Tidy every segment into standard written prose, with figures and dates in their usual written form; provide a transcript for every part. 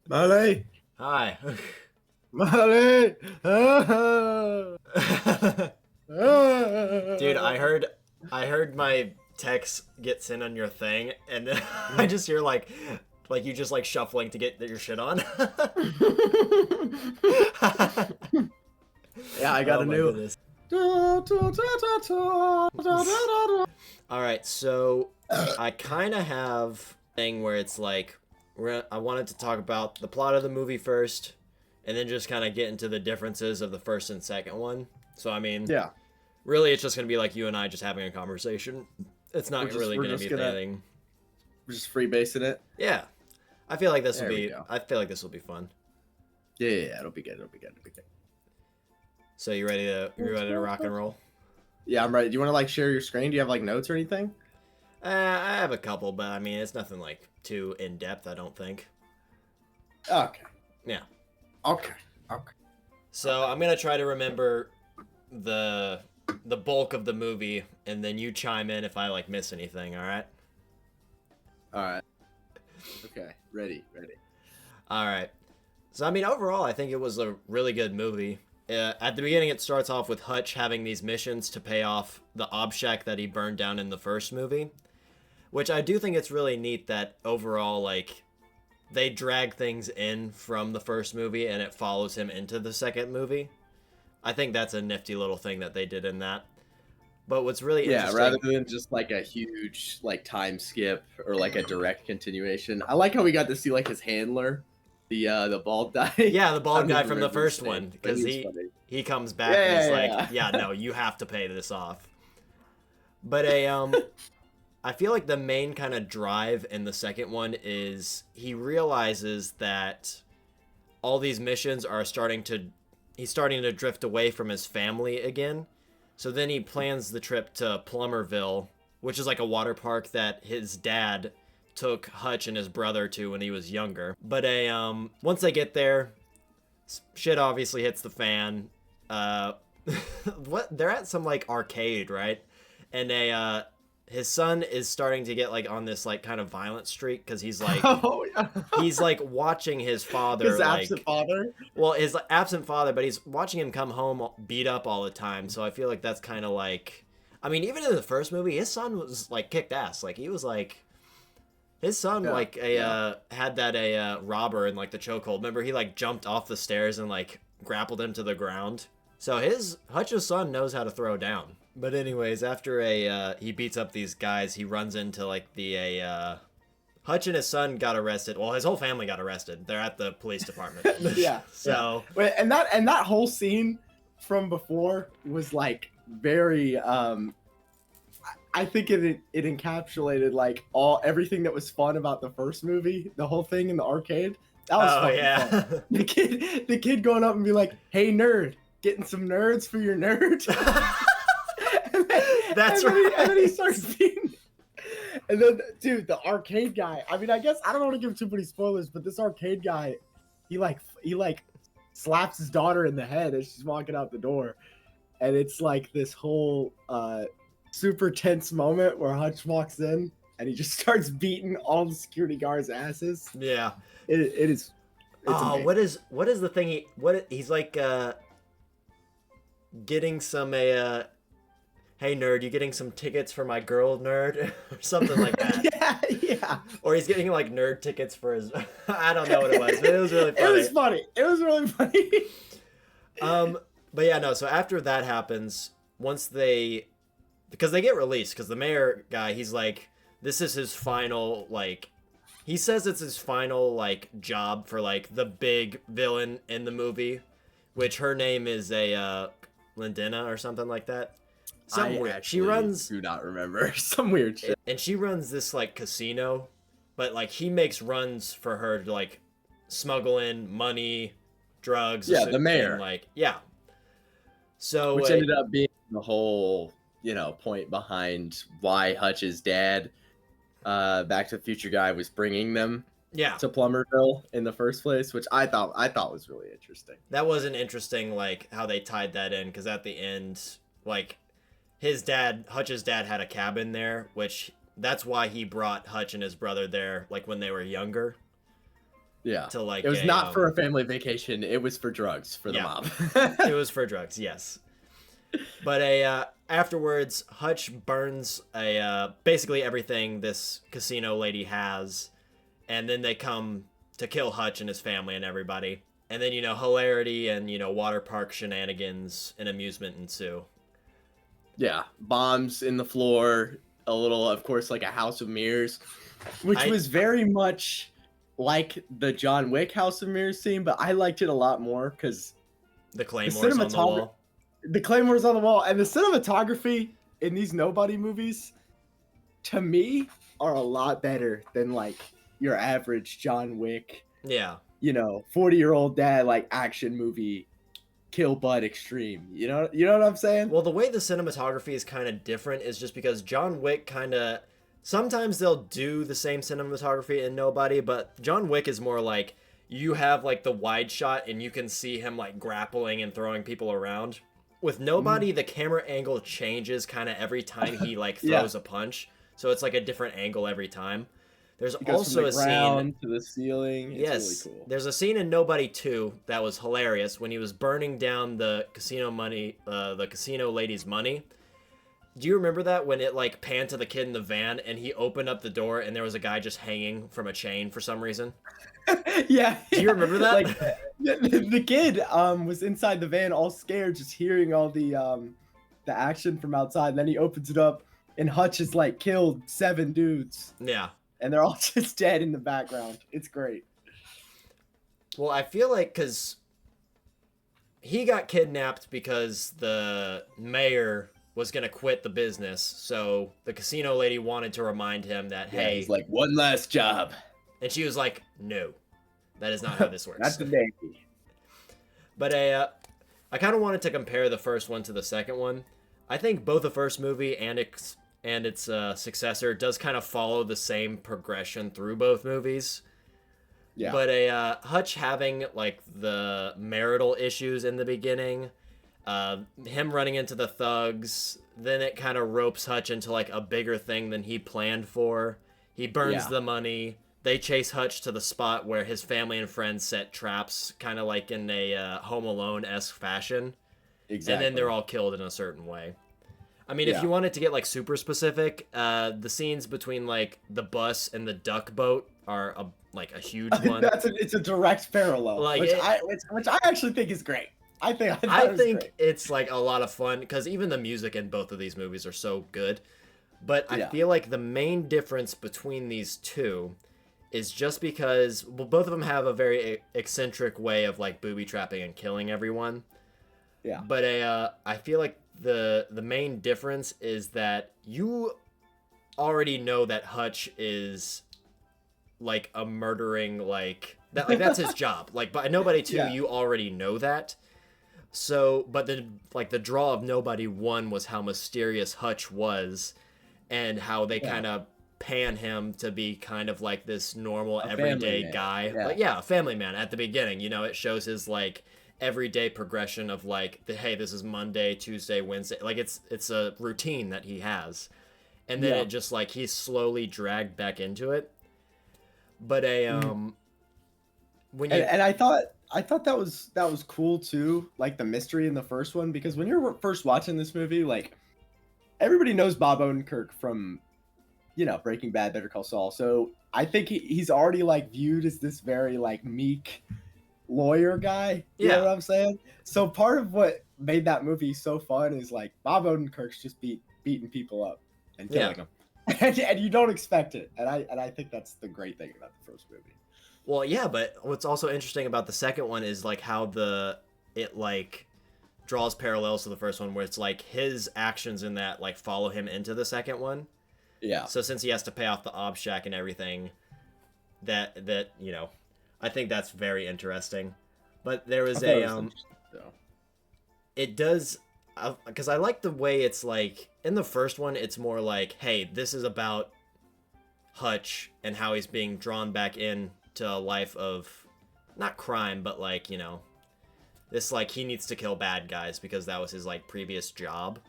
Molly, Hi. Molly. Ah, Dude, I ah. heard I heard my text get sent on your thing and then I just hear like you just like shuffling to get your shit on. Yeah, I got Oh a my new. goodness. Da, da, da, da, da, da, da, da. All right, so I kind of have a thing where it's like I wanted to talk about the plot of the movie first and then just kind of get into the differences of the first and second one. So I mean, Yeah, really, it's just gonna be like you and I just having a conversation. It's we're not just really we're gonna just be gonna anything. we're just freebasing it. Yeah, I feel like this will There we be. go. I feel like this will be fun. Yeah, it'll be good. It'll be good. It'll be good. So you ready to rock and roll? Yeah, I'm ready. Do you want to like share your screen? Do you have like notes or anything? I have a couple, but I mean it's nothing like too in depth. I don't think. Okay. Yeah. Okay. Okay. So I'm gonna try to remember the the bulk of the movie, and then you chime in if I like miss anything. All right. All right. Okay. Ready. Ready. All right. So I mean, overall, I think it was a really good movie. At the beginning, it starts off with Hutch having these missions to pay off the object that he burned down in the first movie, which I do think it's really neat that overall, like, they drag things in from the first movie and it follows him into the second movie. I think that's a nifty little thing that they did in that. But what's really Yeah, rather interesting, than just like a huge like time skip or like a direct continuation. I like how we got to see like his handler, the bald guy. yeah, the I bald don't guy even from the remember his first name, one, but because he was he funny. he comes back and he's Yeah, like, yeah, yeah, yeah. no, you have to pay this off. But I feel like the main kind of drive in the second one is he realizes that all these missions are he's starting to drift away from his family again. So then he plans the trip to Plummerville, which is like a water park that his dad took Hutch and his brother to when he was younger. But once they get there, shit obviously hits the fan. Uh what they're at some like arcade, right? And his son is starting to get like on this like kind of violent streak cuz Oh yeah. he's like watching his His father absent like father. well, his absent father, but he's watching him come home beat up all the time. So I feel like that's kind of like, I mean, even in the first movie, his son was like kicked ass. Like he was like, his son Yeah, like a yeah. had that robber in like the chokehold. Remember, he like jumped off the stairs and like grappled him to the ground. So his Hutch's son knows how to throw down. But anyways, after he beats up these guys, he runs into like the Hutch and his son got arrested. Well, his whole family got arrested. They're at the police department. Yeah, yeah. So, Wait, and that whole scene from before was like very I think it encapsulated like all everything that was fun about the first movie, the whole thing in the arcade. That was oh fucking fun. yeah. The kid going up and be like, "Hey nerd, getting some nerds for your nerd." That's and then he right. starts being and then dude, the arcade guy. I mean, I guess I don't want to give too many spoilers, but this arcade guy, he like slaps his daughter in the head as she's walking out the door. And it's like this whole super tense moment where Hutch walks in and he just starts beating all the security guards' asses. Yeah. It is it's Oh, amazing. what is the thing he's like getting some hey nerd, you getting some tickets for my girl nerd or something like that. Yeah, yeah. Or he's getting like nerd tickets for his I don't know what it was, but it was really It funny. was funny. It was really funny. Um, but yeah, no. So after that happens, once they, because they get released, because the mayor guy, he's like, this is his final, like, he says it's his final, like, job for, like, the big villain in the movie, which her name is Lindena or something like that. I Some weird. She actually runs, do not remember some weird shit. and she runs this, like, casino, but, like, he makes runs for her to, like, smuggle in money, drugs, Yeah, the mayor, and, like, yeah. So which ended up being the whole point behind why Hutch's dad, Back to the Future guy, was bringing them yeah, to Plummerville in the first place, which I thought was really interesting. that was an interesting like how they tied that in because at the end, like Hutch's dad had a cabin there, which that's why he brought Hutch and his brother there, like when they were younger. Yeah. to like It was a not for a family vacation. It was for drugs for the yeah. mob. It was for drugs, yes. But afterwards, Hutch burns basically everything this casino lady has, and then they come to kill Hutch and his family and everybody. And then hilarity and water park shenanigans and amusement ensue. Yeah, bombs in the floor, a little, of course, like a house of mirrors, which was very much like the John Wick House of Mirrors scene, but I liked it a lot more because the claymores on the wall. The claymores on the wall, and the cinematography in these nobody movies, to me, are a lot better than like your average John Wick. Yeah. 40-year-old dad like action movie, kill butt extreme. You know what I'm saying? Well, the way the cinematography is kind of different is just because John Wick kind of sometimes they'll do the same cinematography in Nobody, but John Wick is more like you have like the wide shot and you can see him like grappling and throwing people around. With Nobody, the camera angle changes kind of every time he like throws a punch, so it's like a different angle every time. There's also a scene to the ceiling. It's really cool. There's a scene in Nobody 2 that was hilarious when he was burning down the casino lady's money. Do you remember that when it like panned to the kid in the van and he opened up the door and there was a guy just hanging from a chain for some reason? Yeah. Do you remember that? Like the kid was inside the van all scared, just hearing all the action from outside. And then he opens it up and Hutch has like killed 7 dudes. Yeah. And they're all just dead in the background. It's great. Well, I feel like because he got kidnapped because the mayor was going to quit the business. So the casino lady wanted to remind him that, hey. He's like, one last job. And she was like, no, that is not how this works. That's the baby. But I kind of wanted to compare the first one to the second one. I think both the first movie and its successor does kind of follow the same progression through both movies. Yeah. But Hutch having like the marital issues in the beginning, him running into the thugs, then it kind of ropes Hutch into like a bigger thing than he planned for. He burns the money. They chase Hutch to the spot where his family and friends set traps, kind of like in a Home Alone-esque fashion. Exactly. And then they're all killed in a certain way. I mean, if you wanted to get like super specific, the scenes between like the bus and the duck boat are a huge one. It's a direct parallel, like which I actually think is great. I think it's like a lot of fun because even the music in both of these movies are so good. But I feel like the main difference between these two is just because both of them have a very eccentric way of like booby trapping and killing everyone. Yeah. But I feel like the main difference is that you already know that Hutch is like a murdering that's his job. Like by Nobody 2, you already know that. So, but the draw of Nobody 1 was how mysterious Hutch was and how they kind of pan him to be kind of like this normal everyday guy. A family man at the beginning. It shows his like everyday progression of like hey, this is Monday, Tuesday, Wednesday. Like it's a routine that he has. And then it just like he's slowly dragged back into it. But when you and I thought that was cool too, like the mystery in the first one, because when you're first watching this movie, like everybody knows Bob Odenkirk from Breaking Bad, Better Call Saul. So I think he's already like viewed as this very like meek lawyer guy. You know what I'm saying? So part of what made that movie so fun is like Bob Odenkirk's just beating people up and killing them. And you don't expect it. And I think that's the great thing about the first movie. Well, yeah, but what's also interesting about the second one is like how it like draws parallels to the first one, where it's like his actions in that like follow him into the second one. Yeah. So since he has to pay off the ob shack and everything, that I think that's very interesting. But there was it does because I like the way it's like in the first one it's more like, hey, this is about Hutch and how he's being drawn back in to a life of not crime, but like this like he needs to kill bad guys because that was his like previous job.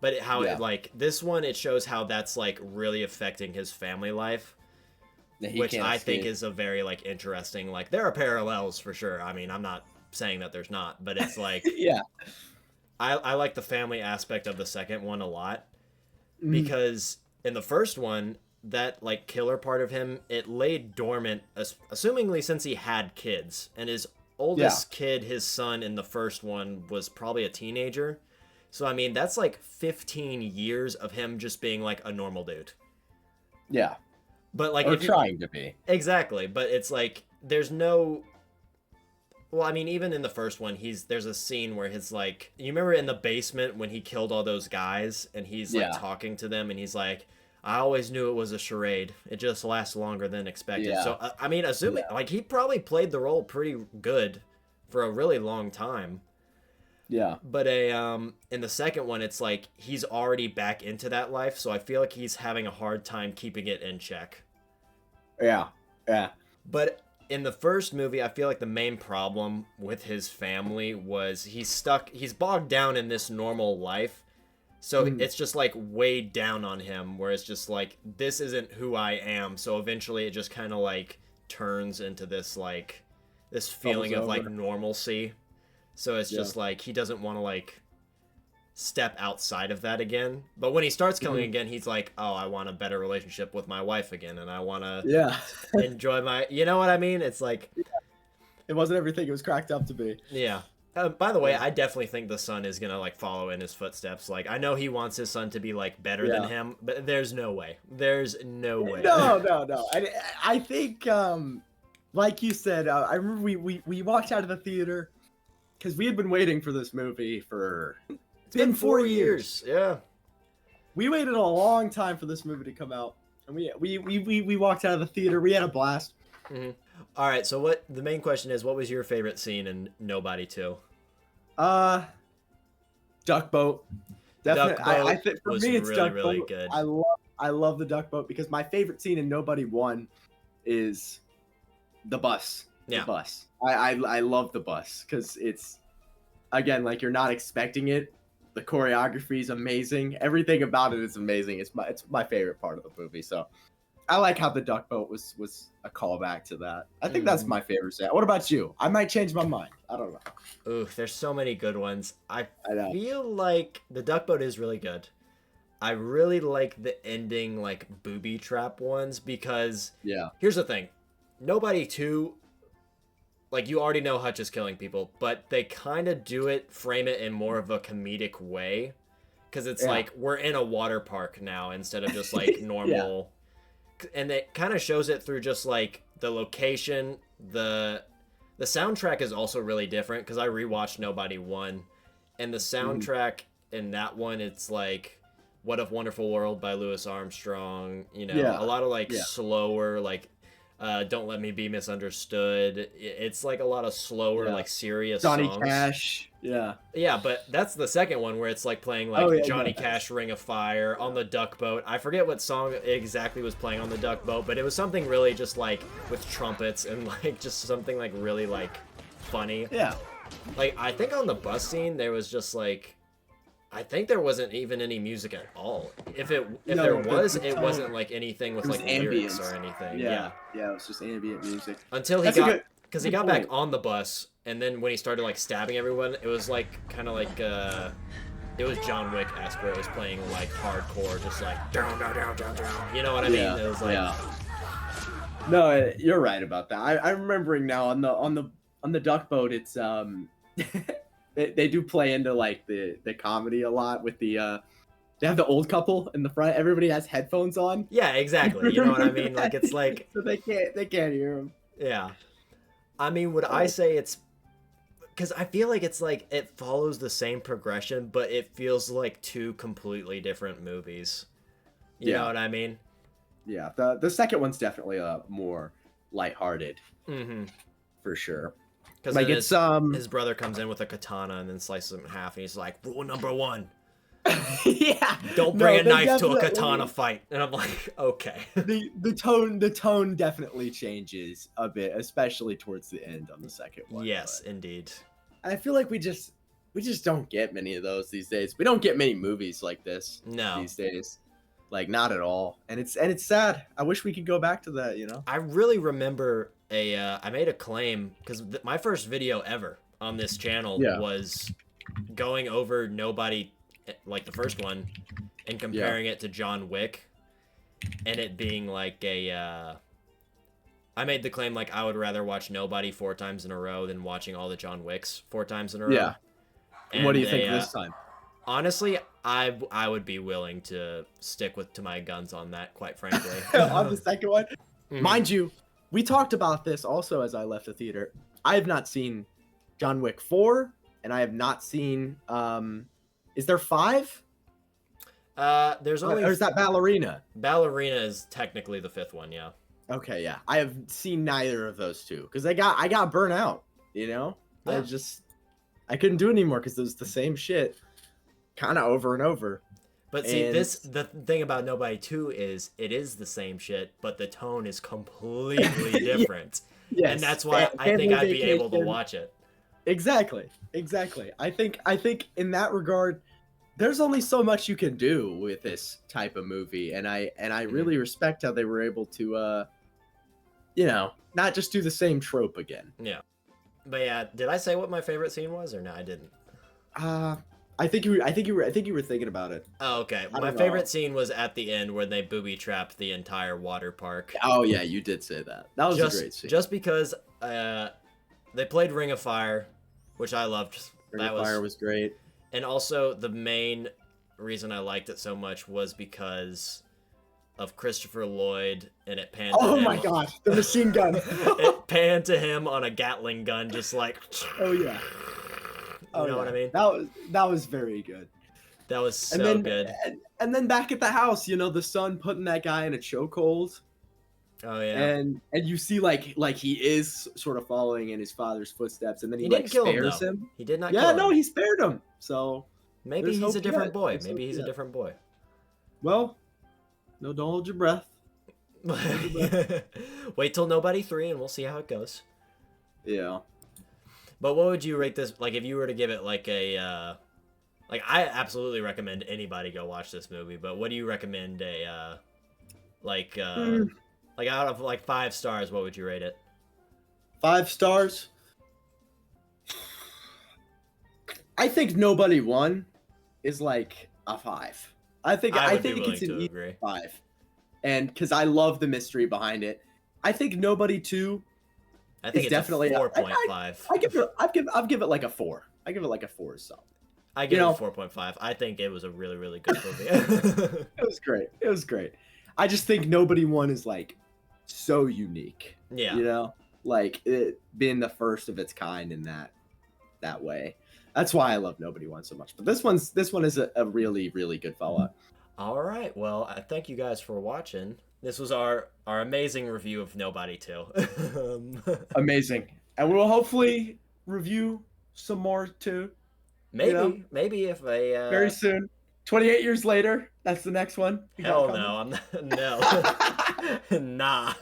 But like this one, it shows how that's like really affecting his family life. that he which can't I think escape. is a very like interesting, like there are parallels for sure. I mean, I'm not saying that there's not, but it's like Yeah. I like the family aspect of the second one a lot Mhm. because in the first one, that like killer part of him, it laid dormant, assumingly since he had kids, and his Yeah. oldest kid, his son in the first one, was probably a teenager. So I mean, that's like 15 years of him just being like a normal dude. Yeah. But like Or if you trying to be. exactly, but it's like there's no well, I mean, even in the first one, there's a scene where his like you remember in the basement when he killed all those guys and he's like Yeah. talking to them and he's like, I always knew it was a charade. It just lasts longer than expected. Yeah. So I mean, assuming Yeah. like he probably played the role pretty good for a really long time. Yeah. But in the second one, it's like he's already back into that life, so I feel like he's having a hard time keeping it in check. Yeah. Yeah. But in the first movie, I feel like the main problem with his family was he's bogged down in this normal life. So it's just like weighed down on him, where it's just like, this isn't who I am. So eventually it just kind of like turns into this like, this feeling of like over. normalcy. So it's just like, he doesn't want to like step outside of that again. But when he starts killing again, he's like, oh, I want a better relationship with my wife again. And I want to Yeah. enjoy my, you know what I mean? It's like, It wasn't everything it was cracked up to be. yeah. By the way, I definitely think the son is gonna like follow in his footsteps. Like, I know he wants his son to be like better than him, but there's no way. There's no way. No. I think, like you said, I remember we walked out of the theater because we had been waiting for this movie for It's been 4 years. Yeah. We waited a long time for this movie to come out, and we walked out of the theater. We had a blast. Mm-hmm. All right. So what the main question is? What was your favorite scene in Nobody 2? Duck boat. Definitely. Duck boat I think for was me it's really, duck really boat. good. I love the duck boat because my favorite scene in Nobody 1 is the bus. Yeah. The bus. I love the bus because it's, again, like you're not expecting it. The choreography is amazing. Everything about it is amazing. It's my favorite part of the movie. So I like how the duck boat was a callback to that. I think that's my favorite scene. What about you? I might change my mind. I don't know. Ooh, there's so many good ones. I know. feel like the duck boat is really good. I really like the ending, like booby trap ones because here's the thing, Nobody 2, like you already know Hutch is killing people, but they kind of frame it in more of a comedic way because it's like we're in a water park now instead of just like normal. And it kind of shows it through just like the location. The soundtrack is also really different because I rewatched Nobody 1, and the soundtrack in that one, it's like What If Wonderful World by Louis Armstrong, you know, a lot of like slower, like Don't Let Me Be Misunderstood. It's like a lot of slower, like serious Johnny songs. Cash. Yeah, but that's the second one where it's like playing like Johnny Cash, Ring of Fire on the duck boat. I forget what song exactly was playing on the duck boat, but it was something really just like with trumpets and like just something like really like funny. Yeah. Like I think on the bus scene there was just like, I think there wasn't even any music at all. If there was, it wasn't like anything with like lyrics or anything. Yeah, it was just ambient music. Until he got, because he got back on the bus, and then when he started like stabbing everyone, it was like kind of like it was John Wick-esque where it was playing like hardcore, just like down, you know what I mean? It was like, no, you're right about that. I'm remembering now on the duck boat. It's they do play into like the comedy a lot with the they have the old couple in the front. Everybody has headphones on. Yeah, exactly. You know what I mean? Like it's like so they can't hear them. Yeah, I mean, would I say it's because I feel like it's like it follows the same progression, but it feels like two completely different movies. You know what I mean? Yeah, the second one's definitely more lighthearted. Mm-hmm. For sure. Because like it's his brother comes in with a katana and then slices him in half, and he's like, "Rule number 1." Don't bring a knife to a katana fight. And I'm like, okay. the tone definitely changes a bit, especially towards the end on the second one. Yes, indeed. I feel like we just don't get many of those these days. We don't get many movies like this these days. Like not at all. And it's sad. I wish we could go back to that, you know. I really remember I made a claim because my first video ever on this channel Yeah. was going over Nobody, like the first one, and comparing it to John Wick, and it being like I made the claim like I would rather watch Nobody 4 times in a row than watching all the John Wicks 4 times in a row. Yeah. And What do you think this time? Honestly, I would be willing to stick to my guns on that, quite frankly. On the second one? Mhm. Mind you, we talked about this also as I left the theater. I have not seen John Wick 4, and I have not seen is there 5? There's only Or is that Ballerina? Ballerina is technically the 5th one, yeah. Okay, yeah. I have seen neither of those two because I got burnt out, you know? Yeah. I couldn't do it anymore because it was the same shit kind of over and over. But see, And- the thing about Nobody 2 is it is the same shit, but the tone is completely different. Yes. And that's why I think Family I'd be able to Vacation. watch it. Exactly. I think in that regard, there's only so much you can do with this type of movie, and I really respect how they were able to, you know, not just do the same trope again. Yeah. But yeah, did I say what my favorite scene was or no? I didn't. I think you were thinking about it. Oh, okay. I My don't know. favorite scene was at the end when they booby trapped the entire water park. Oh yeah, you did say that. That was a great scene. Just because they played Ring of Fire, which I loved. Ring of Fire was great. And also the main reason I liked it so much was because of Christopher Lloyd, and it panned to Oh him. my god, the machine gun. It panned to him on a Gatling gun, just like. Oh yeah. You know what I mean? That was very good. That was so And then good. and then back at the house, you know, the son putting that guy in a chokehold. Oh yeah. And you see like he is sort of following in his father's footsteps, and then he He didn't like kill him, spares though. him. He did not. Yeah, kill no, him. he spared him. So Maybe there's he's hope a different yet. boy. There's Maybe hope he's a yet. different boy. well, no, don't hold your breath. Wait till Nobody 3 and we'll see how it goes. Yeah. But what would you rate this, like, if you were to give it like a like, I absolutely recommend anybody go watch this movie, but what do you recommend like out of like 5 stars, what would you rate it? 5 stars. I think Nobody Won is like a 5. I think I would be it willing gets an to easy agree. 5. And because I love the mystery behind it. I think Nobody 2. I think It's it's definitely a 4.5. I'll give it like a 4. I give it like a 4 or something. I give you it know- a 4.5. I think it was a really, really good movie. It was great. It was great. I just think Nobody Won is like so unique. Yeah. You know, like it being the first of its kind in that way. That's why I love Nobody Won so much. But this one is a really, really good follow-up. All right. Well, I thank you guys for watching. This was our amazing review of Nobody 2. Amazing. And we'll hopefully review some more too maybe, know? maybe if a very soon. 28 years later, that's the next one. We got hell coming. no, I'm not, no, nah.